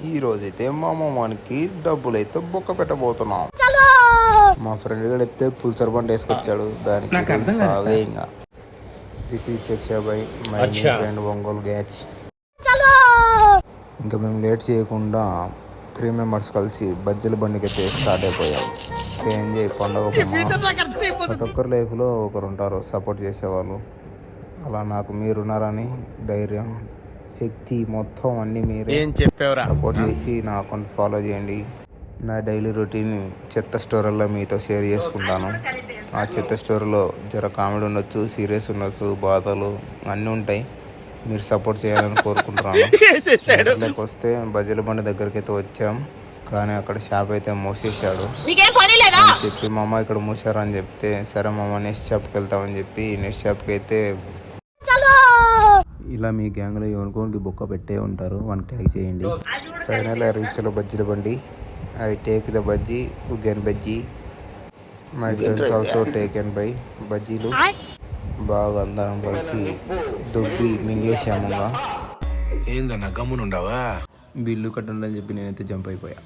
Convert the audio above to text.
ఈ రోజైతే మా మామానికి డబ్బులైతే బొక్క పెట్టబోతున్నాం. మా ఫ్రెండ్ గడు అయితే పుల్సర్ బండి వేసుకొచ్చాడు. దానికి సావే ఇంకా. దిస్ ఈజ్ శిక్షాబాయ్ మై ఫ్రెండ్ ఒంగోలు గ్యాచ్. ఇంకా మేము లేట్ చేయకుండా 3 మెంబర్స్ కలిసి బజ్జీల బండికి అయితే స్టార్ట్ అయిపోయాం. ఎంజాయ్ పండుగ. ప్రతి ఒక్కరి లైఫ్లో ఒకరు ఉంటారు సపోర్ట్ చేసేవాళ్ళు. అలా నాకు మీరున్నారని ధైర్యం, శక్తి మొత్తం అన్నీ మీరే సపోర్ట్ చేసి నా అకౌంట్ ఫాలో చేయండి. నా డైలీ రొటీన్ చెత్త స్టోరీలో మీతో షేర్ చేసుకుంటాను. ఆ చెత్త స్టోరీలో జర కామెడీ ఉండొచ్చు, సీరియస్ ఉండొచ్చు, బాధలు అన్నీ ఉంటాయి. మీరు సపోర్ట్ చేయాలని కోరుకుంటున్నాను. ఇంట్లోకి వస్తే బజ్జీల బండి దగ్గరికి అయితే వచ్చాం, కానీ అక్కడ షాప్ అయితే మూసేసాడు చెప్పి మా అమ్మ ఇక్కడ మూసారు అని చెప్తే, సరే మా అమ్మ నెక్స్ట్ షాప్కి వెళ్తామని చెప్పి నెక్స్ట్ షాప్కి అయితే. ఇలా మీ గ్యాంగ్లో ఎవరికోనికి బొక్క పెట్టే ఉంటారు, 1 ట్యాగ్ చేయండి. ఫైనల్ రీచ్లో బజ్జీల బండి. I take the bajji again bajji. My friends also take and buy బజ్జీలు. బాగా అందరం కలిసి దుబ్బి మింగేసాముగా. ఏందన్నా గమ్మునుండవా? బిల్లు కట్టండి అని చెప్పి నేనైతే జంప్ అయిపోయా.